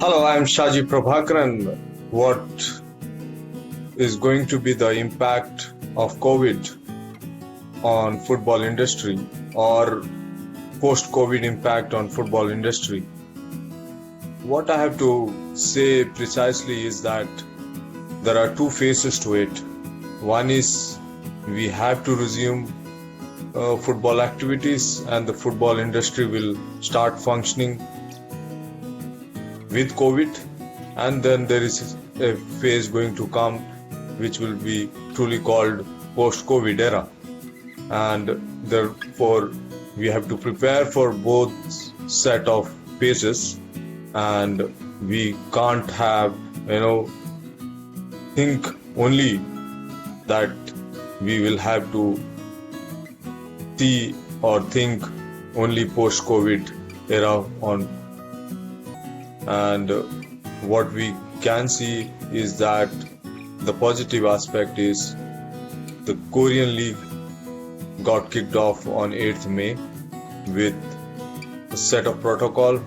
Hello, I'm Shaji Prabhakaran. What is going to be the impact of COVID on football industry or post-COVID impact on football industry? What I have to say precisely is that there are two phases to it. One is we have to resume football activities and the football industry will start functioning with COVID, and then there is a phase going to come which will be truly called post-COVID era, and therefore we have to prepare for both set of phases, and we can't have think only that we will have to see or think only post-COVID era on. And what we can see is that the positive aspect is the Korean League got kicked off on 8th May with a set of protocol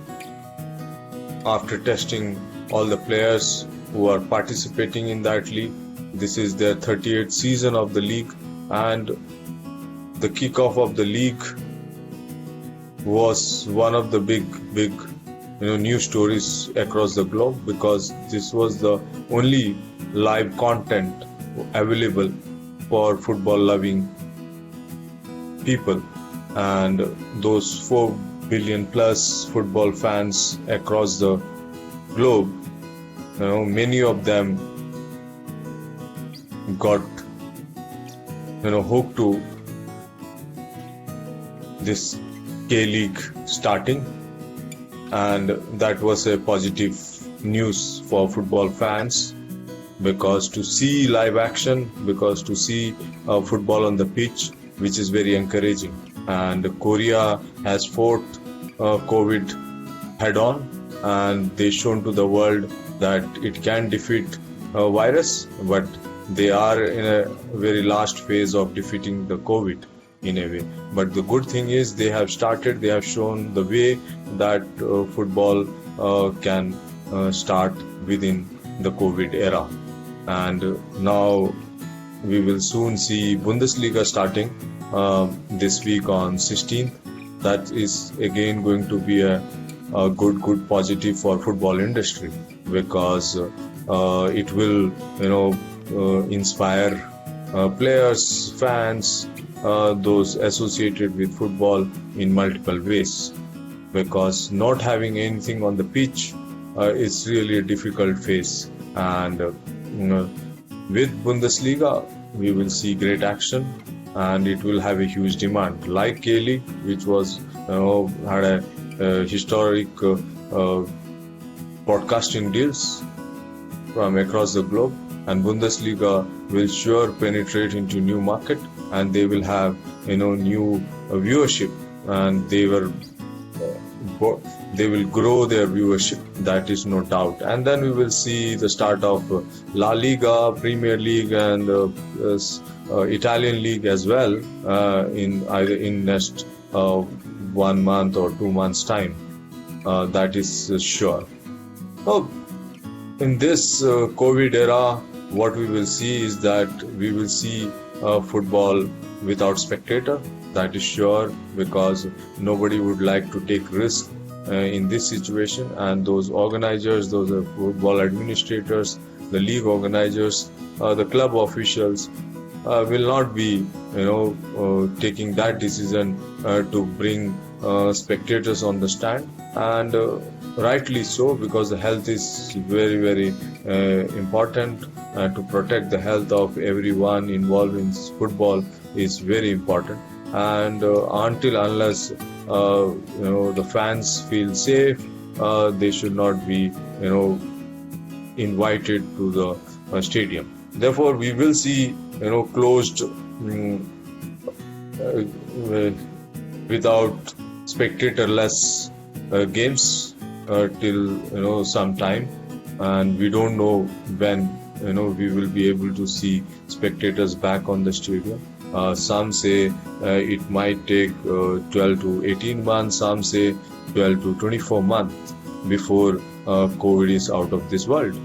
after testing all the players who are participating in that league. This is their 38th season of the league, and the kickoff of the league was one of the big news stories across the globe, because this was the only live content available for football loving people, and those 4 billion plus football fans across the globe, many of them got hooked to this K-League starting, and that was a positive news for football fans, because to see live action, because to see football on the pitch, which is very encouraging. And Korea has fought COVID head on, and they shown to the world that it can defeat a virus, but they are in a very last phase of defeating the COVID in a way. But the good thing is they have shown the way that football can start within the COVID era. And now we will soon see Bundesliga starting this week on 16th. That is again going to be a good positive for football industry, because it will inspire players, fans, those associated with football in multiple ways, because not having anything on the pitch is really a difficult phase. And with Bundesliga we will see great action, and it will have a huge demand, like K-League, which was had a historic broadcasting deals from across the globe, and Bundesliga will sure penetrate into new market, and they will have new viewership, and they will grow their viewership, that is no doubt. And then we will see the start of La Liga, Premier League, and Italian League as well in either in next 1 month or 2 months time. That is sure. In this COVID era, what we will see is that we will see football without spectator. That is sure, because nobody would like to take risk in this situation, and those organizers, those football administrators, the league organizers, the club officials will not be taking that decision to bring spectators on the stand, and rightly so, because the health is very important. To protect the health of everyone involved in football is very important, and unless the fans feel safe, they should not be invited to the stadium. Therefore we will see closed without spectatorless games till some time, and we don't know when we will be able to see spectators back on the stadium. Some say it might take 12 to 18 months, some say 12 to 24 months before COVID is out of this world.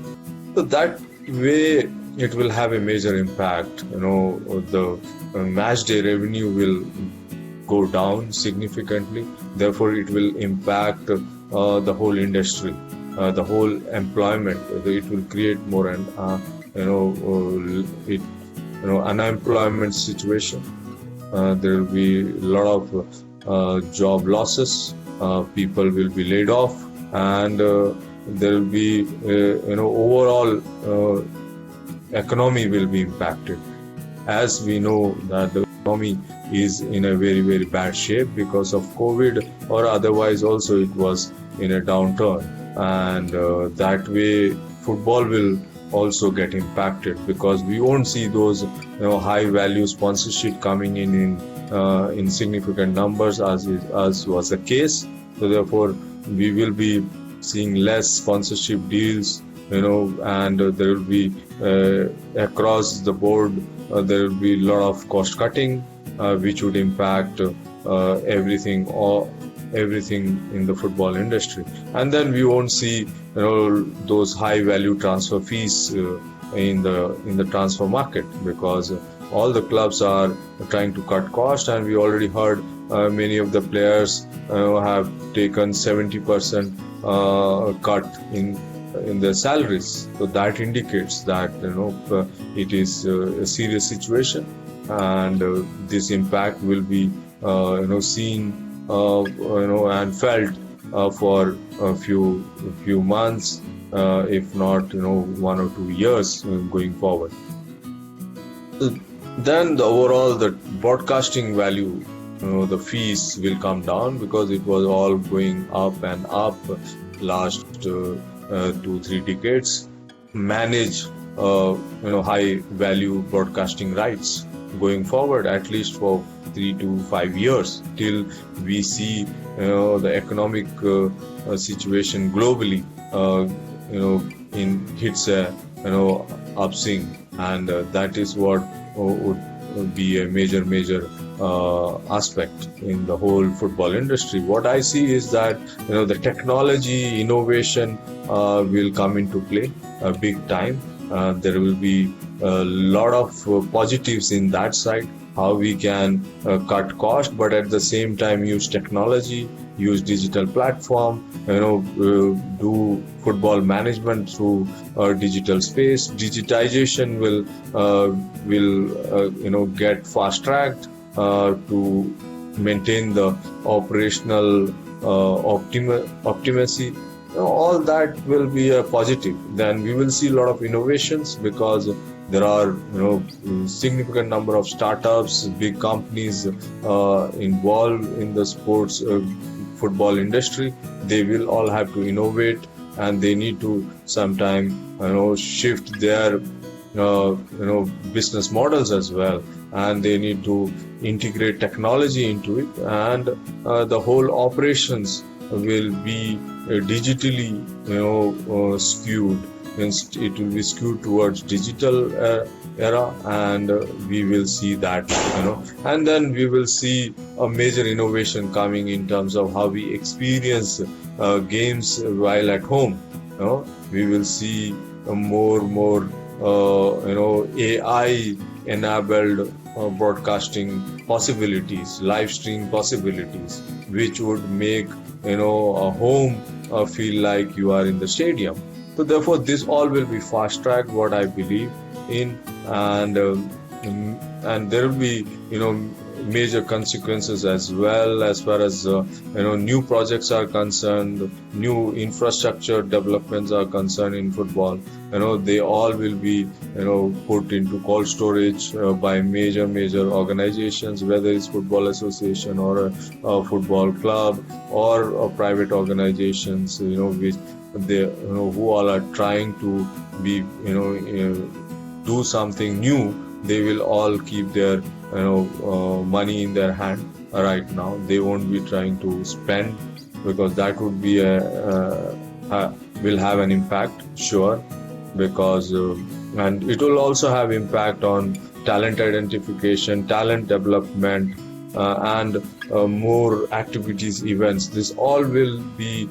So that way it will have a major impact. The match day revenue will go down significantly. Therefore, it will impact the whole industry, the whole employment. It will create more and unemployment situation. There will be a lot of job losses. People will be laid off, and there will be overall economy will be impacted. As we know that the economy is in a very, very bad shape because of COVID, or otherwise also it was in a downturn, and that way football will also get impacted because we won't see those high value sponsorship coming in significant numbers as was the case. So therefore we will be seeing less sponsorship deals, and there will be across the board there will be a lot of cost cutting, which would impact everything in the football industry. And then we won't see those high value transfer fees in the transfer market, because all the clubs are trying to cut cost, and we already heard many of the players have taken 70% cut in their salaries. So that indicates that it is a serious situation, and this impact will be seen and felt for a few months, if not 1 or 2 years going forward. Then the broadcasting value, the fees will come down, because it was all going up and up last 2-3 decades. Manage high value broadcasting rights going forward, at least for 3 to 5 years, till we see the economic situation globally hits a upswing, and that is what would be a major aspect in the whole football industry. What I see is that the technology innovation will come into play big time. There will be a lot of positives in that side, how we can cut cost, but at the same time use technology, use digital platform, do football management through digital space. Digitization will get fast tracked to maintain the operational optimacy. All that will be a positive. Then we will see a lot of innovations, because there are significant number of startups, big companies involved in the sports football industry. They will all have to innovate, and they need to sometime shift their business models as well, and they need to integrate technology into it, and the whole operations will be digitally skewed. It will be skewed towards digital era, and we will see that and then we will see a major innovation coming in terms of how we experience games while at home. We will see more AI enabled broadcasting possibilities, live stream possibilities, which would make a home feel like you are in the stadium. So therefore this all will be fast tracked, what I believe in, and there will be major consequences as well, as far as new projects are concerned, new infrastructure developments are concerned in football. They all will be put into cold storage by major organizations, whether it's football association or a football club or private organizations, which they who all are trying to be do something new. They will all keep their money in their hand right now. They won't be trying to spend, because that would be will have an impact, sure, because and it will also have impact on talent identification, talent development, and more activities, events. This all will be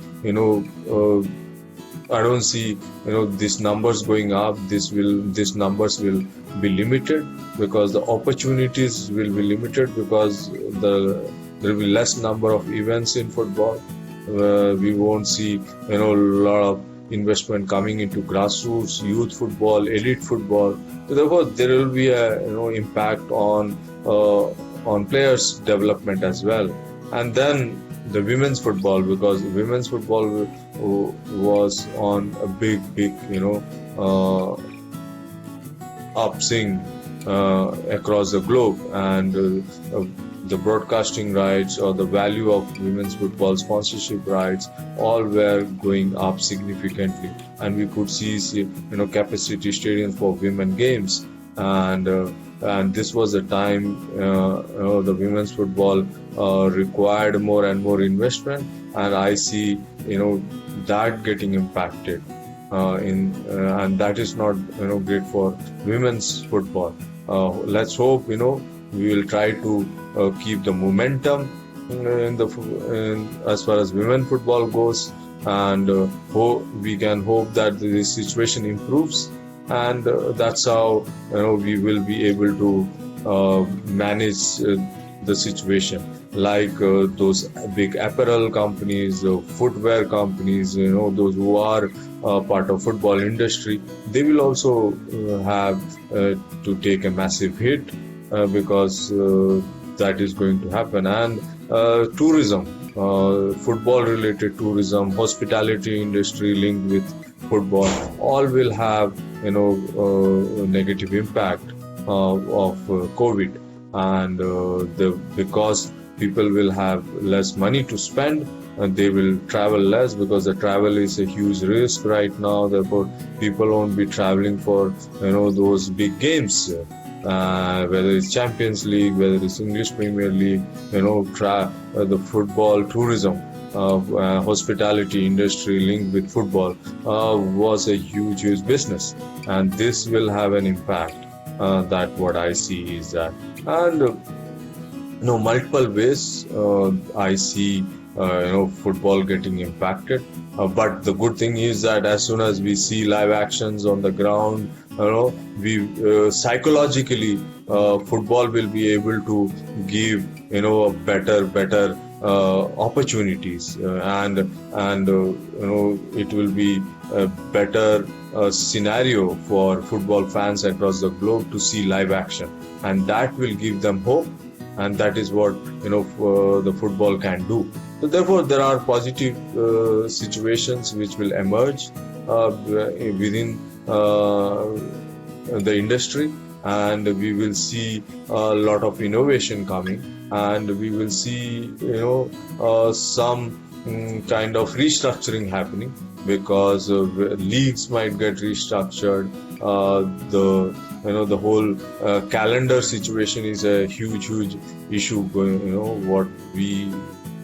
I don't see these numbers going up. These numbers will be limited because the opportunities will be limited because there will be less number of events in football. We won't see a lot of investment coming into grassroots, youth football, elite football. So therefore, there will be a impact on players' development as well. And then the women's football, because women's football was on a big uh, upswing across the globe, and the broadcasting rights or the value of women's football sponsorship rights all were going up significantly, and we could see capacity stadiums for women games, and this was the time the women's football required more and more investment, and I see that getting impacted and that is not great for women's football. Let's hope we will try to keep the momentum as far as women football goes, and we can hope that this situation improves, and that's how we will be able to manage the situation. Like those big apparel companies, footwear companies, those who are part of football industry, they will also have to take a massive hit because that is going to happen. And tourism, football related tourism, hospitality industry linked with football, all will have negative impact of COVID, and because people will have less money to spend, and they will travel less because the travel is a huge risk right now. Therefore, people won't be traveling for those big games, whether it's Champions League, whether it's English Premier League, the football tourism. Hospitality industry linked with football was a huge business, and this will have an impact. That what I see is that, and multiple ways I see football getting impacted. But the good thing is that as soon as we see live actions on the ground, we psychologically football will be able to give a better opportunities, and it will be a better scenario for football fans across the globe to see live action, and that will give them hope, and that is what the football can do. So therefore, there are positive situations which will emerge within the industry, and we will see a lot of innovation coming, and we will see some kind of restructuring happening, because leagues might get restructured. The whole calendar situation is a huge issue. What we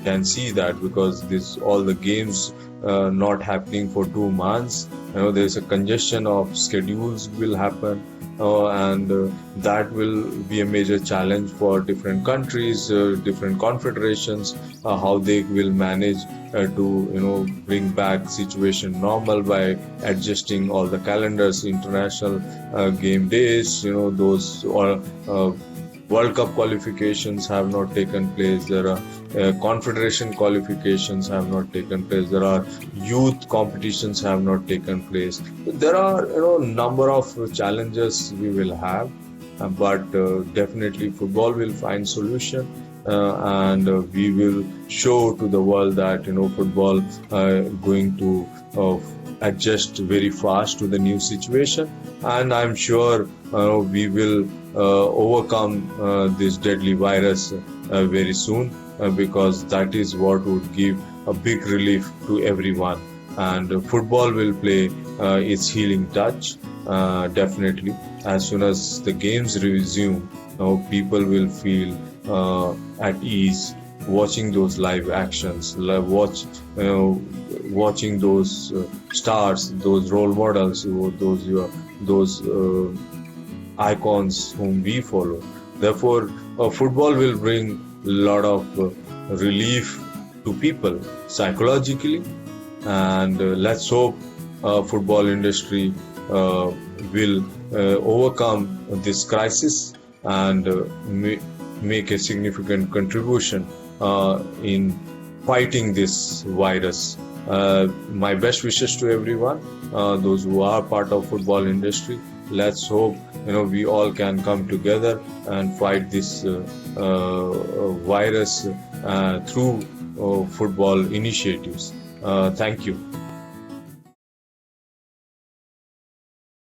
can see that, because all the games not happening for 2 months, there's a congestion of schedules will happen, and that will be a major challenge for different countries, different confederations, how they will manage to bring back situation normal by adjusting all the calendars, international game days. Those or World Cup qualifications have not taken place. There are confederation qualifications have not taken place. There are youth competitions have not taken place. There are number of challenges we will have, but definitely football will find solution, and we will show to the world that football going to adjust very fast to the new situation, and I'm sure we will overcome this deadly virus very soon, because that is what would give a big relief to everyone, and football will play its healing touch. Definitely, as soon as the games resume, people will feel at ease watching those live actions, watching those stars, those role models, those icons whom we follow. Therefore, football will bring a lot of relief to people psychologically, and let's hope football industry will overcome this crisis and make a significant contribution in fighting this virus. My best wishes to everyone, those who are part of football industry. Let's hope we all can come together and fight this virus through football initiatives. Thank you.